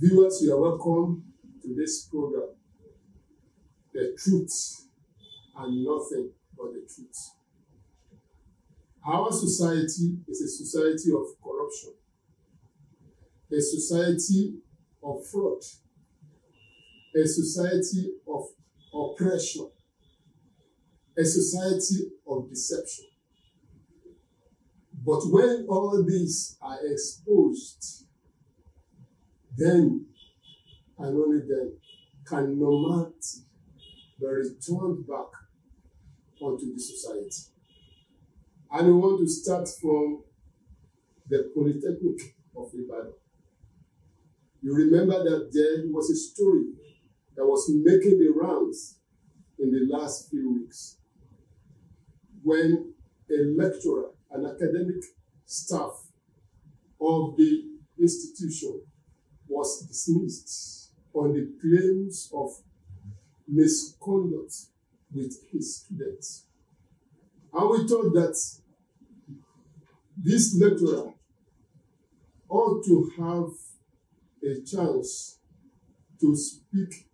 Viewers, you are welcome to this program, The Truth and Nothing But the Truth. Our society is a society of corruption, a society of fraud, a society of oppression, a society of deception. But when all these are exposed, then and only then can normality be returned back onto the society. And we want to start from the Polytechnic of Ibadan. You remember that there was a story that was making the rounds in the last few weeks when a lecturer, an academic staff of the institution was dismissed on the claims of misconduct with his students. And we thought that this lecturer ought to have a chance to speak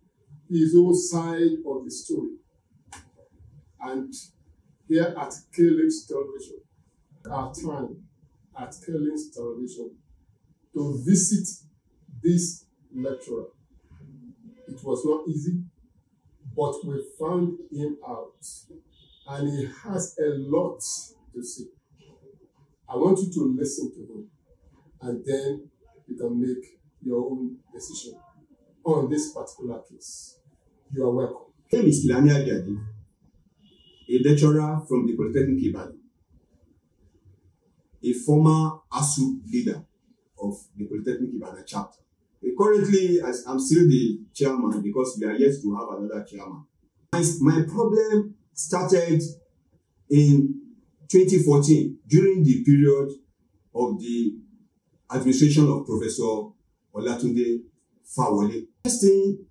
his own side of the story. And here at K-Links Television, our time at K-Links Television to visit this lecturer. It was not easy, but we found him out, and he has a lot to say. I want you to listen to him, and then you can make your own decision on this particular case. You are welcome. My name is Kilani Agadi, a lecturer from the Polytechnic Ibadan, a former ASU leader of the Polytechnic Ibadan chapter. Currently, I'm still the chairman because we are yet to have another chairman. My problem started in 2014 during the period of the administration of Professor Olatunde Fawole. The first thing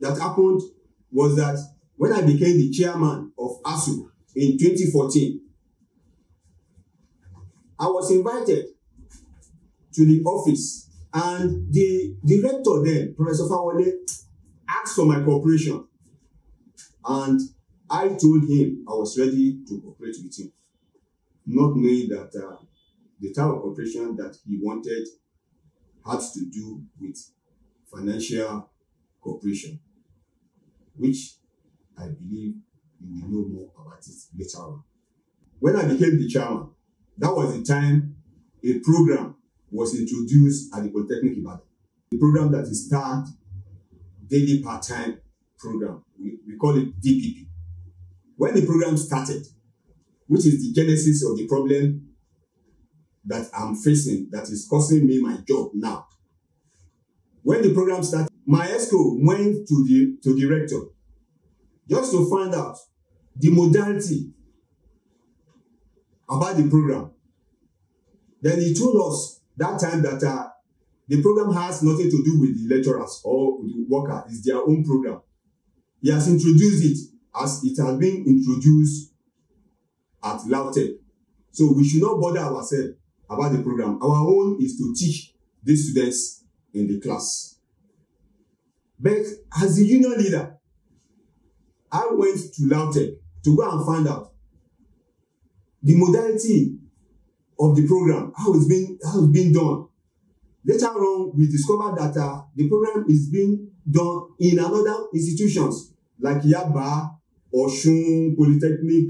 that happened was that when I became the chairman of ASU in 2014, I was invited to the office, and the director then, Professor Fawole, asked for my cooperation, and I told him I was ready to cooperate with him, not knowing that the type of cooperation that he wanted had to do with financial cooperation, which I believe you will know more about it later on. When I became the chairman, that was the time a program was introduced at the Polytechnic Ibadan. The program that is tagged Daily Part-Time Program. We call it DPP. When the program started, which is the genesis of the problem that I'm facing, that is costing me my job now. When the program started, my ESCO went to the rector just to find out the modality about the program. Then he told us that time that the program has nothing to do with the lecturers or the workers. It's their own program. He has introduced it as it has been introduced at LAUTECH. So we should not bother ourselves about the program. Our own is to teach these students in the class. But as the union leader, I went to LAUTECH to go and find out the modality of the program, how it's being done. Later on, we discovered that the program is being done in another institutions like Yaba, Osun Polytechnic,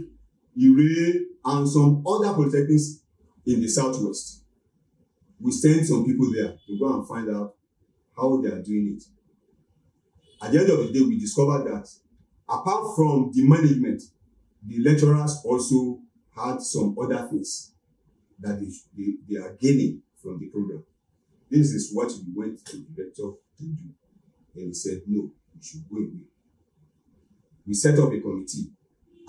Ire, and some other polytechnics in the southwest. We sent some people there to go and find out how they are doing it. At the end of the day, we discovered that apart from the management, the lecturers also had some other things that they are gaining from the program. This is what we went to the rector to do. And he said, no, we should go away. We set up a committee.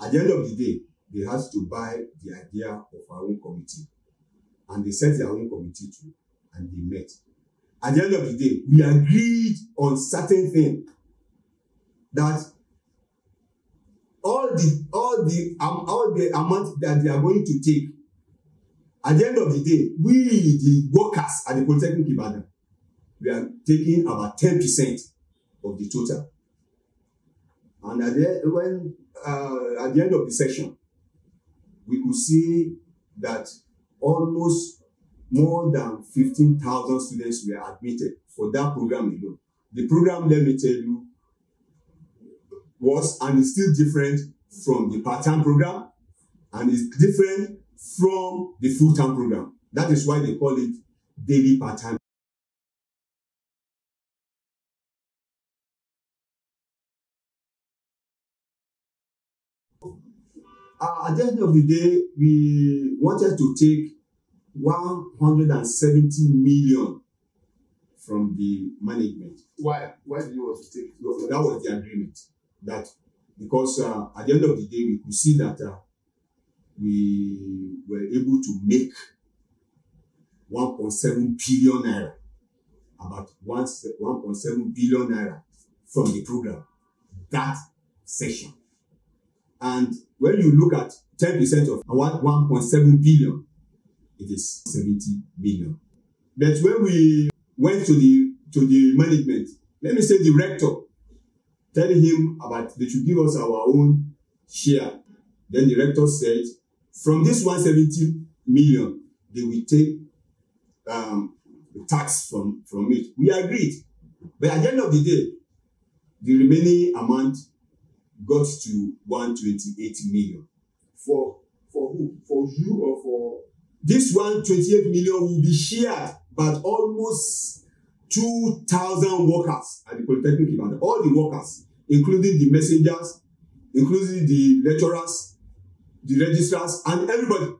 At the end of the day, they had to buy the idea of our own committee. And they set their own committee too. And they met. At the end of the day, we agreed on certain things that all the amount that they are going to take, at the end of the day, we, the workers at the Polytechnic Ibadan, we are taking about 10% of the total. And at the end of the session, we could see that almost more than 15,000 students were admitted for that program alone. The program, let me tell you, was and is still different from the part-time program and is different from the full-time program. That is why they call it daily part-time. At the end of the day, we wanted to take 170 million from the management. Why? Why did you want to take? That was the agreement. That because at the end of the day, we could see that we were able to make 1.7 billion naira, about 1.7 billion naira from the program, that session. And when you look at 10% of 1.7 billion, it is 70 million. But when we went to the management, let me say the rector, telling him about they should give us our own share. Then the rector said, from this 170 million, they will take the tax from it. We agreed. But at the end of the day, the remaining amount got to 128 million. For who? For you or for? This 128 million will be shared by almost 2,000 workers at the Polytechnic Ibadan. All the workers, including the messengers, including the lecturers, the registrars, and everybody,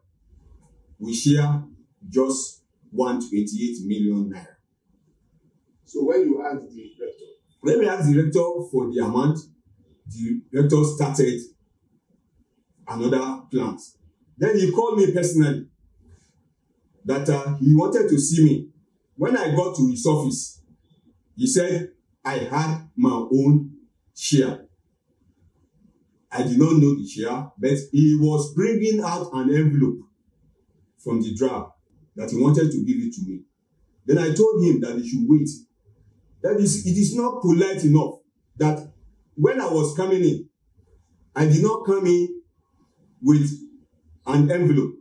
will share just 128 million naira. So when you asked the rector? When we asked the rector for the amount, the rector started another plant. Then he called me personally that he wanted to see me. When I got to his office, he said I had my own share. I did not know the share, but he was bringing out an envelope from the drawer that he wanted to give it to me. Then I told him that he should wait. It is not polite enough that when I was coming in, I did not come in with an envelope.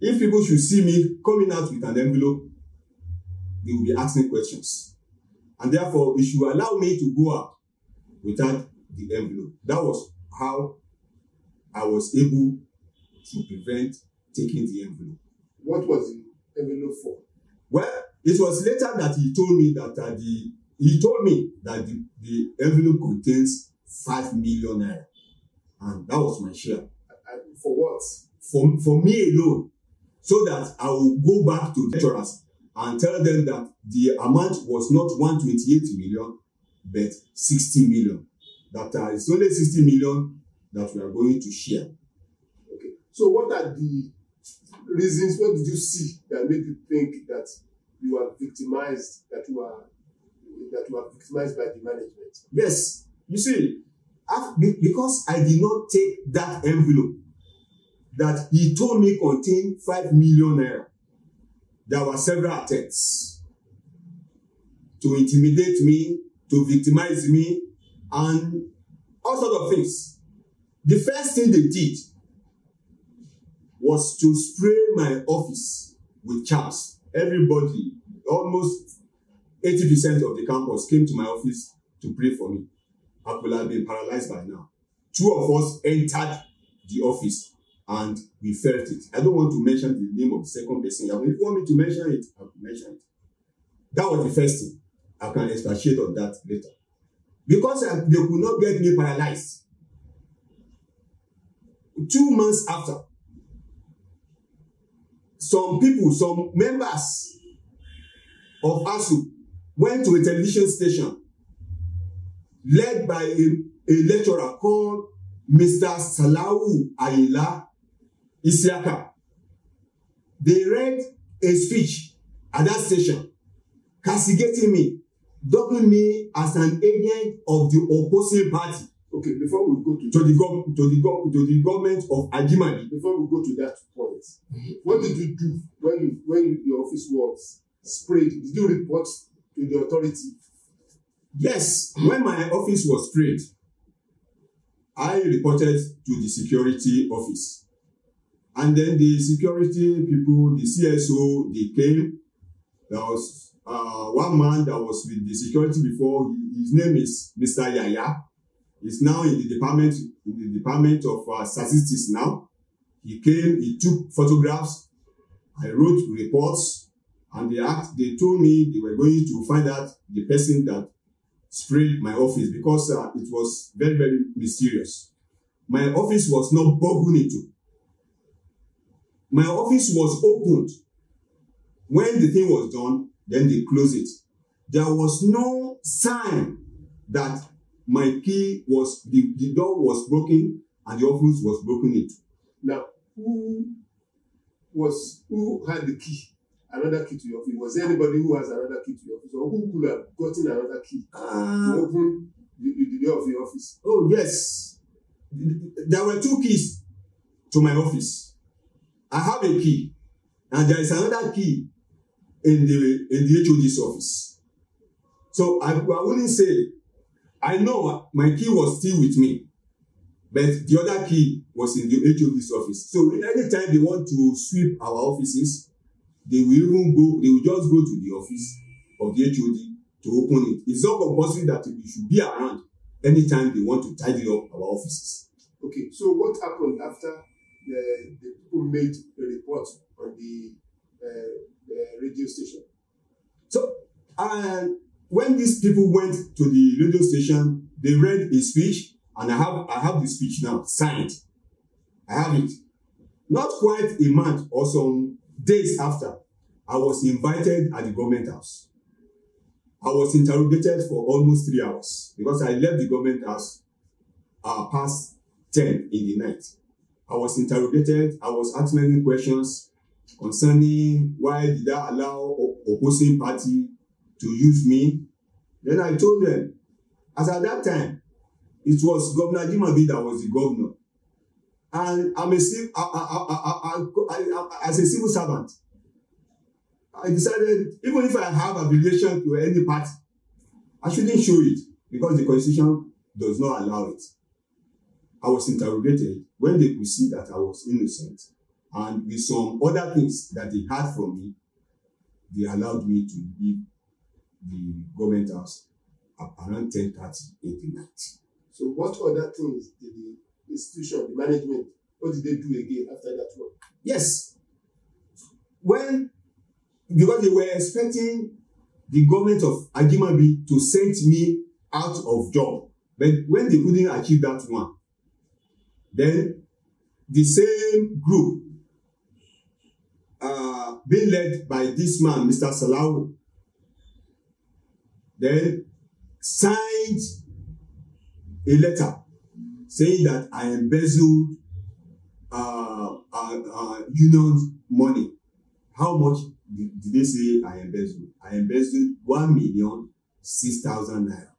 If people should see me coming out with an envelope, they will be asking questions. And therefore, he should allow me to go out without the envelope. That was how I was able to prevent taking the envelope. What was the envelope for? Well, it was later that he told me that the envelope contains 5 million naira. And that was my share. For what? For me alone. So that I will go back to lecturers and tell them that the amount was not 128 million, but 60 million. That it's only 60 million that we are going to share. Okay. So what are the reasons, what did you see that made you think that you are victimized, that you are victimized by the management? Yes. You see, because I did not take that envelope that he told me contained 5 million naira, there were several attempts to intimidate me, to victimize me, and all sorts of things. The first thing they did was to spray my office with chaps. Everybody, almost 80% of the campus came to my office to pray for me. I could have been paralyzed by now. 2 of us entered the office and we felt it. I don't want to mention the name of the second person. If you want me to mention it, I will mention it. That was the first thing. I can expatiate on that later. Because they could not get me paralyzed. 2 months after, some members of ASU went to a television station led by a lecturer called Mr. Salahu Ayila Isiaka. They read a speech at that station, castigating me, dubbing me as an agent of the opposing party. Okay, before we go to the government of Ajimani. Before we go to that point, what did you do when your office was sprayed? Did you report to the authority? Yes, when my office was sprayed, I reported to the security office. And then the security people, the CSO, they came. There was one man that was with the security before. His name is Mr. Yaya. He's now in the department of statistics now. He came, he took photographs. I wrote reports, and they told me they were going to find out the person that sprayed my office because it was very, very mysterious. My office was not broken into. My office was opened. When the thing was done, then they closed it. There was no sign that my key was, the door was broken and the office was broken into. Now, who had the key? Another key to your office? Was there anybody who has another key to your office? Or who could have gotten another key to open the door of your office? Oh, yes. There were two keys to my office. I have a key, and there is another key in the HOD's office. So I wouldn't say, I know my key was still with me, but the other key was in the HOD's office. So anytime they want to sweep our offices, they will just go to the office of the HOD to open it. It's not compulsory that we should be around anytime they want to tidy up our offices. Okay, so what happened after the people made a report on the radio station? So, when these people went to the radio station, they read a speech, and I have the speech now signed. I have it. Not quite a month or some days after, I was invited at the government house. I was interrogated for almost 3 hours because I left the government house past 10 in the night. I was interrogated. I was asked many questions concerning why did I allow opposing party to use me. Then I told them, as at that time, it was Governor Ajimabi that was the governor. And I'm as a civil servant, I decided, even if I have affiliation to any party, I shouldn't show it because the Constitution does not allow it. I was interrogated when they could see that I was innocent, and with some other things that they had from me, they allowed me to leave the government house at around 10:30 in the night. So what other things did the institution, the management, what did they do again after that one? Yes. Because they were expecting the government of Ajimabi to send me out of job. But when they couldn't achieve that one, then the same group being led by this man, Mr. Salau, then signed a letter saying that I embezzled union money. How much did they say I embezzled? I embezzled 1,006,000 naira.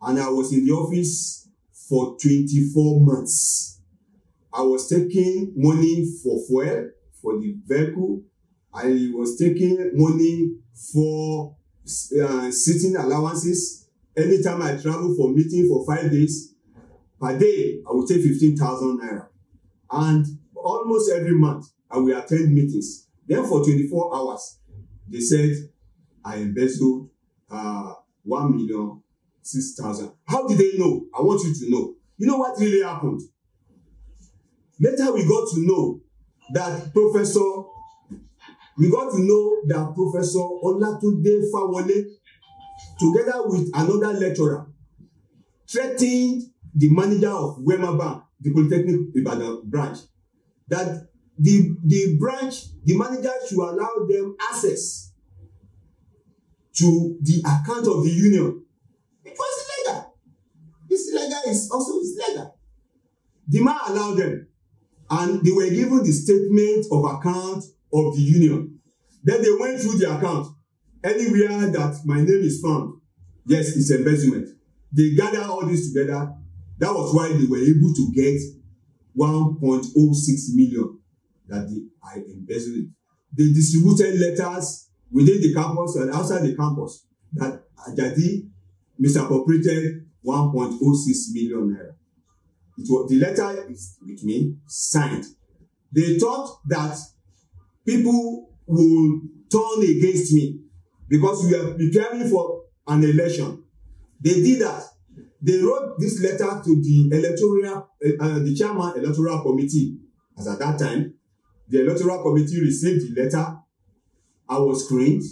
And I was in the office for 24 months. I was taking money for fuel, for the vehicle. I was taking money for sitting allowances. Anytime I travel for meeting for 5 days, per day, I would take 15,000 naira. And almost every month, I will attend meetings. Then for 24 hours, they said, I embezzled 1,006,000. How did they know? I want you to know. You know what really happened? Later we got to know that Professor Olatunde Fawole, together with another lecturer, threatened the manager of Wema Bank, the Polytechnic Ibadan branch, that the manager should allow them access to the account of the union. It was illegal. It's illegal. It's legal. The man allowed them, and they were given the statement of account of the union. Then they went through the account. Anywhere that my name is found, yes, it's embezzlement. They gathered all this together. That was why they were able to get 1.06 million that I embezzled. They distributed letters within the campus and outside the campus that Ajadi misappropriated 1.06 million naira. It was, the letter is with me, signed. They thought that people will turn against me because we are preparing for an election. They did that. They wrote this letter to the the chairman electoral committee. As at that time, the electoral committee received the letter. I was screened,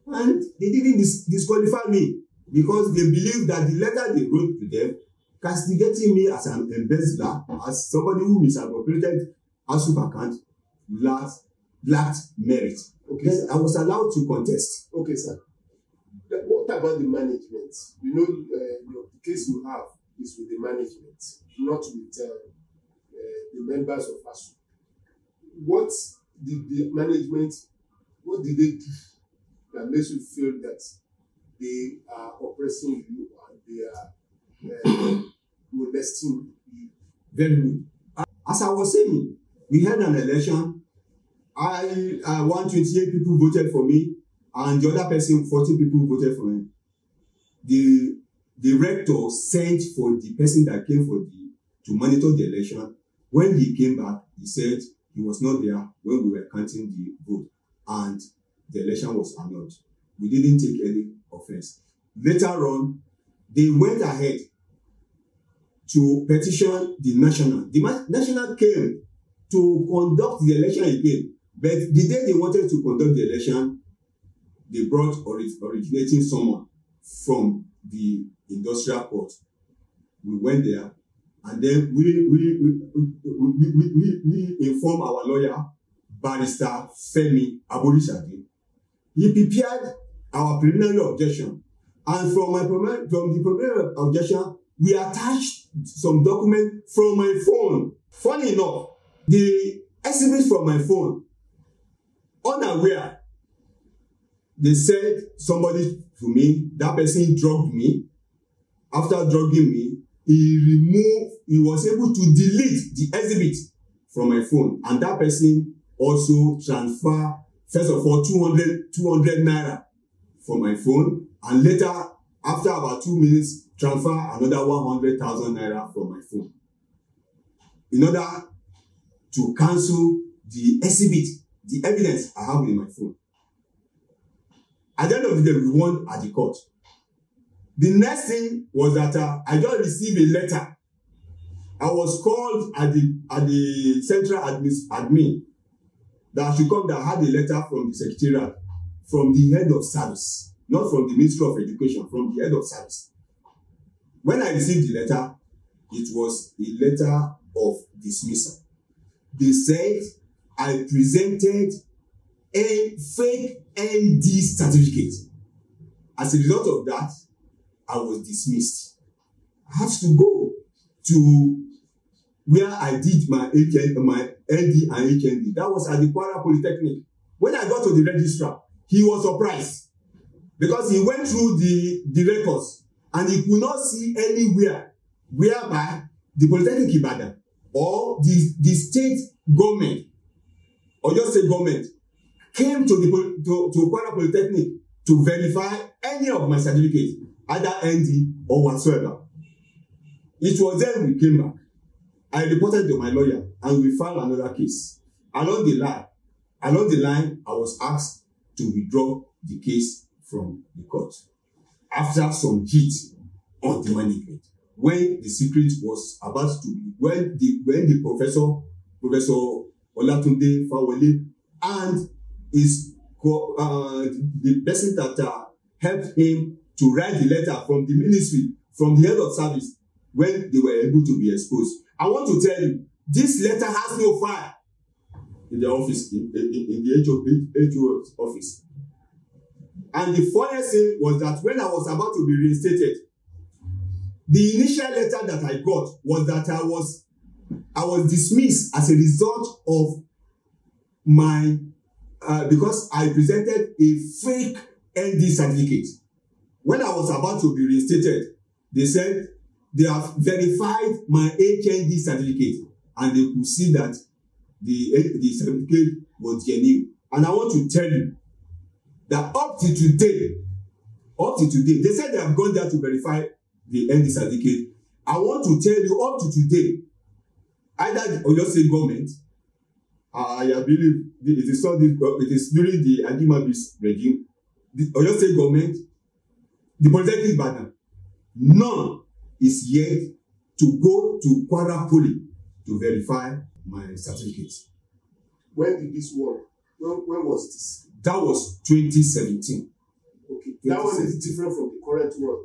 and they didn't disqualify me because they believed that the letter they wrote to them, castigating me as an embezzler, as somebody who misappropriated ASUP account, lacked merit. Okay, then I was allowed to contest. Okay, sir. What about the management? You know, the case you have is with the management, not with the members of ASUP. What did the management, what did they do that makes you feel that they are oppressing you and they are molesting you? Very good. As I was saying, we had an election. 128 people voted for me, and the other person, 40 people voted for me. The rector sent for the person that came to monitor the election. When he came back, he said he was not there when we were counting the vote, and the election was annulled. We didn't take any offense. Later on, they went ahead to petition the national. The national came to conduct the election again, but the day they wanted to conduct the election, they brought originating someone from the industrial court. We went there, and then we informed our lawyer, Barrister Femi Aborisade. He prepared our preliminary objection, and from the preliminary objection, we attached some document from my phone. Funny enough, the exhibit from my phone, unaware, they said somebody to me, that person drugged me. After drugging me, he was able to delete the exhibit from my phone, and that person also transferred, first of all, 200 naira from my phone, and later, after about 2 minutes, transfer another 100,000 naira from my phone in order to cancel the exhibit, the evidence I have in my phone. At the end of the day, we won at the court. The next thing was that I just received a letter. I was called at the central admin that I should come, that I had a letter from the secretariat, from the head of service, not from the Ministry of Education, from the head of service. When I received the letter, it was a letter of dismissal. They said I presented a fake ND certificate. As a result of that, I was dismissed. I had to go to where I did my ND and HND. That was at the Kwara Polytechnic. When I got to the registrar, he was surprised because he went through the records and he could not see anywhere whereby the Polytechnic Ibadan or the state government or your state government came to Kwara Polytechnic to verify any of my certificates, either ND or whatsoever. It was then we came back. I reported to my lawyer and we filed another case. Along the line, I was asked to withdraw the case from the court after some heat on the management. When the secret was about to be, when the Professor Olatunde Fawele and the person that helped him to write the letter from the ministry, from the head of service, when they were able to be exposed. I want to tell you, this letter has no file in the office, in the HO's office. And the funniest thing was that when I was about to be reinstated, the initial letter that I got was that I was dismissed as a result of my because I presented a fake ND certificate. When I was about to be reinstated, they said they have verified my HND certificate and they could see that the certificate was genuine. And I want to tell you that up to today, up to today, they said they have gone there to verify the ND certificate. I want to tell you, up to today, either the Oyo State government, I believe it is during the Ajimabi's regime, the Oyo State government, the Polytechnic Ibadan, none is yet to go to Kwara Poly to verify my certificate. When did this work? When was this? That was 2017. Okay, that one is different from the current one.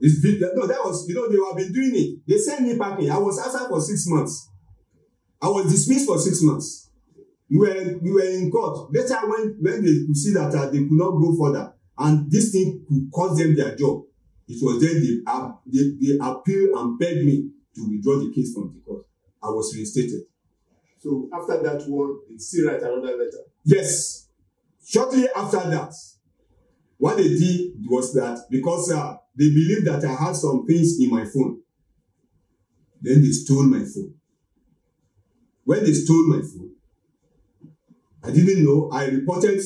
No, that was, they have been doing it. They sent me packing. I was outside for 6 months. I was dismissed for 6 months. We were in court. Later, when they could see that they could not go further, and this thing could cost them their job, it was then they appealed and begged me to withdraw the case from the court. I was reinstated. So after that one, they still write another letter? Yes. Shortly after that, what they did was that because they believed that I had some things in my phone, then they stole my phone. When they stole my phone, I didn't know. I reported.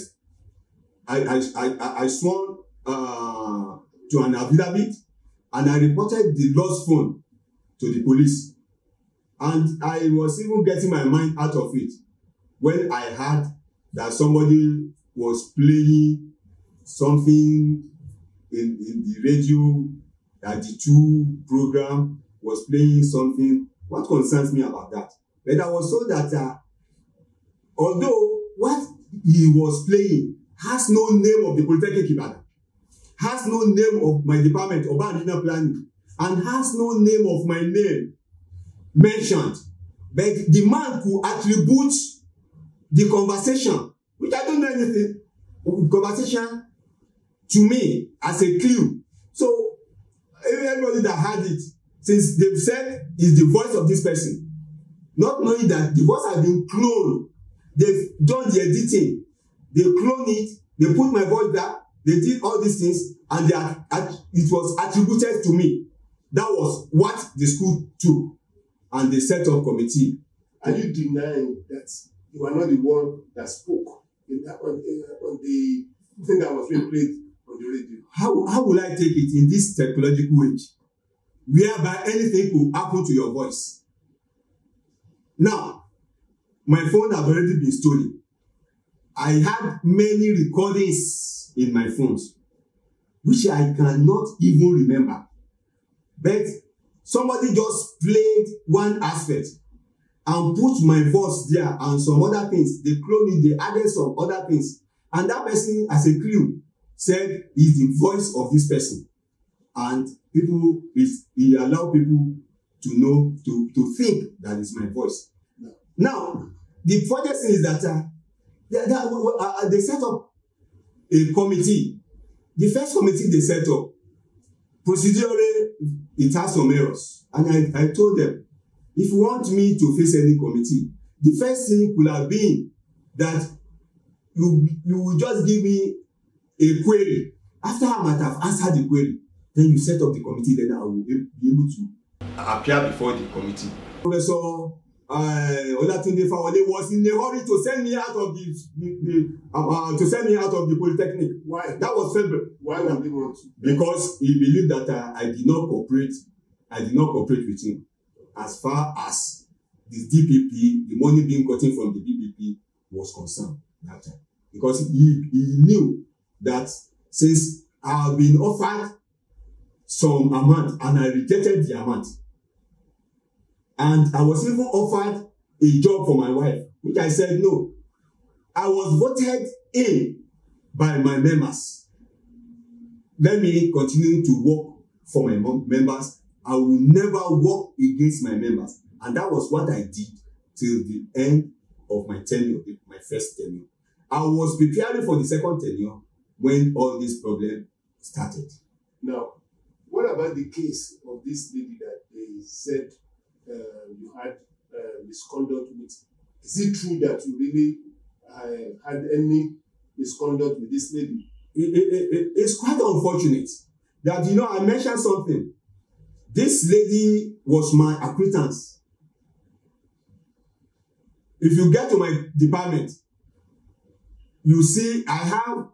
I sworn to an affidavit, and I reported the lost phone to the police. And I was even getting my mind out of it when I heard that somebody was playing something in the radio, that the two program was playing something. What concerns me about that? But I was told that although what he was playing has no name of the Polytechnic Ibadan, has no name of my department, Urban Regional Planning, and has no name of my name mentioned, but the man could attribute the conversation, which I don't know anything, conversation to me as a clue. So everybody that had it, since they've said is the voice of this person, not knowing that the voice has been cloned, they've done the editing, they cloned it, they put my voice there, they did all these things, and it was attributed to me. That was what the school took, and they set up committee. Are you denying that you are not the one that spoke on the thing that was being played on the radio? How will I take it in this technological age, whereby anything could happen to your voice? Now, my phone has already been stolen. I had many recordings in my phones, which I cannot even remember. But somebody just played one aspect and put my voice there and some other things. They cloned it, they added some other things. And that person, as a clue, said is the voice of this person. And he allowed people to know, to think that is my voice. Now, the funniest thing is that they set up a committee. The first committee they set up, procedurally, it has some errors. And I told them, if you want me to face any committee, the first thing could have been that you will just give me a query. After I might have answered the query, then you set up the committee, then I will be able to appear before the committee. Professor Olatunde Fawole was in a hurry to send me out of the Polytechnic. Why? That was February. Why would he want to? Because he believed that I did not cooperate with him as far as the DPP, the money being gotten from the DPP was concerned that time. Because he knew that since I have been offered some amount and I rejected the amount, and I was even offered a job for my wife, which I said no. I was voted in by my members. Let me continue to work for my members. I will never work against my members. And that was what I did till the end of my tenure, my first tenure. I was preparing for the second tenure when all this problem started. Now, what about the case of this lady that they said you had misconduct with? Is it true that you really had any misconduct with this lady? It's quite unfortunate that, I mentioned something. This lady was my acquaintance. If you get to my department, you see I have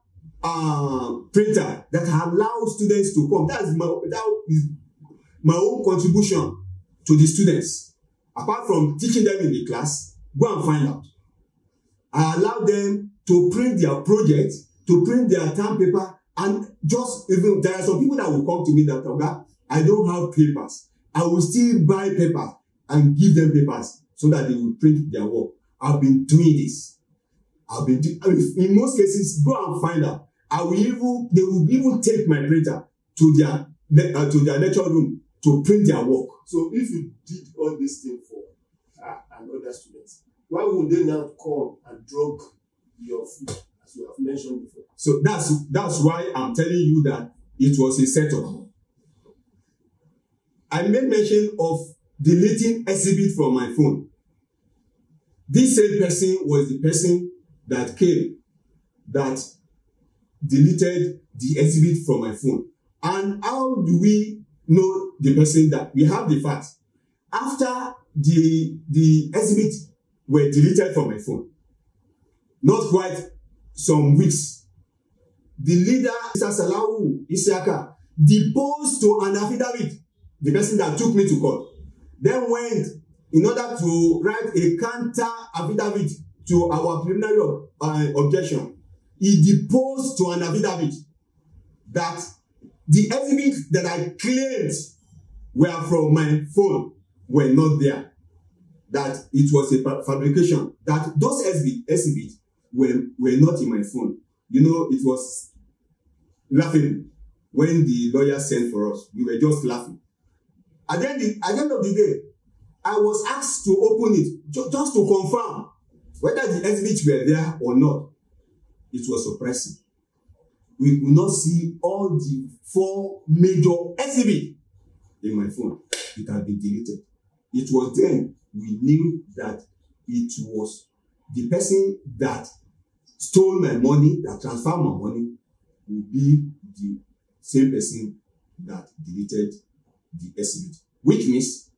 printer that allows students to come. That is my own contribution to the students. Apart from teaching them in the class, go and find out. I allow them to print their project, to print their term paper, and just even there are some people that will come to me that, okay, I don't have papers. I will still buy paper and give them papers so that they will print their work. I've been doing this. In most cases, go and find out. They will even take my printer to their lecture room to print their work. So if you did all these things for and other students, why would they now come and drug your food, as you have mentioned before? So that's why I'm telling you that it was a setup. I made mention of deleting exhibit from my phone. This same person was the person that came that deleted the exhibit from my phone. And how do we know the person that we have the facts? After the exhibit were deleted from my phone, not quite some weeks, the leader, Mr. Salahu Isiaka, deposed to an affidavit, the person that took me to court, then went in order to write a counter affidavit to our preliminary objection. He deposed to an affidavit that the exhibits that I claimed were from my phone were not there. That it was a fabrication. That those exhibits were not in my phone. You know, it was laughing when the lawyer sent for us. We were just laughing. At the end of the day, I was asked to open it just to confirm whether the exhibits were there or not. It was surprising. We could not see all the 4 major exhibits in my phone. It had been deleted. It was then we knew that it was the person that stole my money, that transferred my money, would be the same person that deleted the exhibit. Which means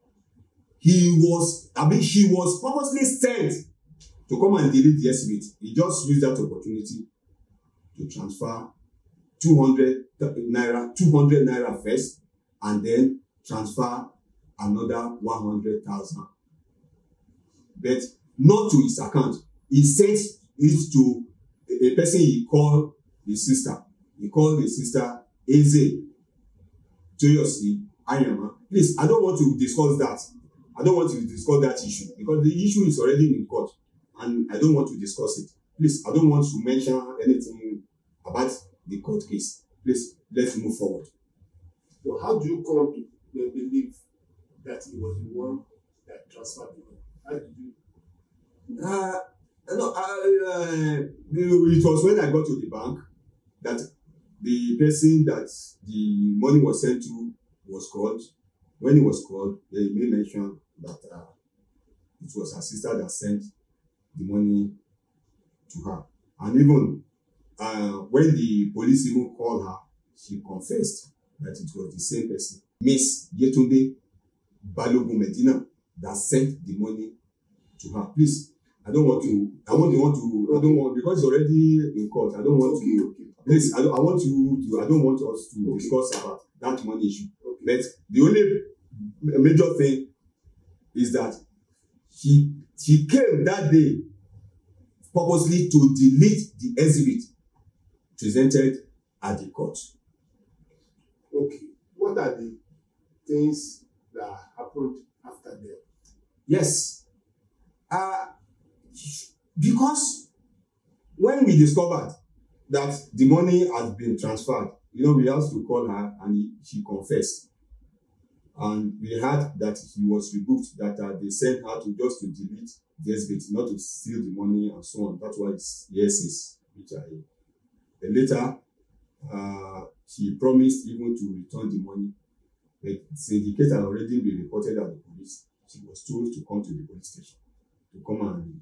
she was purposely sent to come and delete the exhibit. He just used that opportunity to transfer 200 naira first, and then transfer another 100,000. But not to his account. He sent it to a person he called his sister. He called his sister Eze Toyosi Ayama. Please, I don't want to discuss that. I don't want to discuss that issue because the issue is already in court and I don't want to discuss it. Please, I don't want to mention anything about the court case. Please, let's move forward. So how do you come to believe that he was the one that transferred the money? How did you? It was when I got to the bank that the person that the money was sent to was called. When he was called, they made mention that it was her sister that sent the money to her. And even when the police even called her, she confessed that it was the same person, Miss Yetunde Balogun Medina, that sent the money to her. Please, because it's already in court, I don't want to. Please, I don't want us to discuss about that money issue. But the only major thing is that he came that day purposely to delete the exhibit presented at the court. Okay. What are the things that happened after that? Yes. Because when we discovered that the money has been transferred, we had to call her and she confessed. And we heard that he was rebuked, that they sent her to delete the exhibit, not to steal the money and so on. That's why it's yes, which then later, she promised even to return the money. But the syndicate had already been reported at the police. She was told to come to the police station, to come and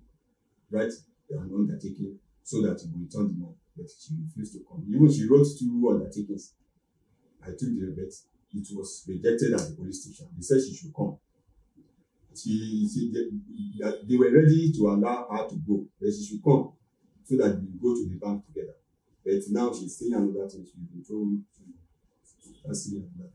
write an undertaking so that he would return the money. But she refused to come. Even she wrote 2 undertakings. I took the bet. It was rejected at the police station. They said she should come. They were ready to allow her to go, but she should come so that we go to the bank together. But now she's saying another thing. She's been told to saying another thing.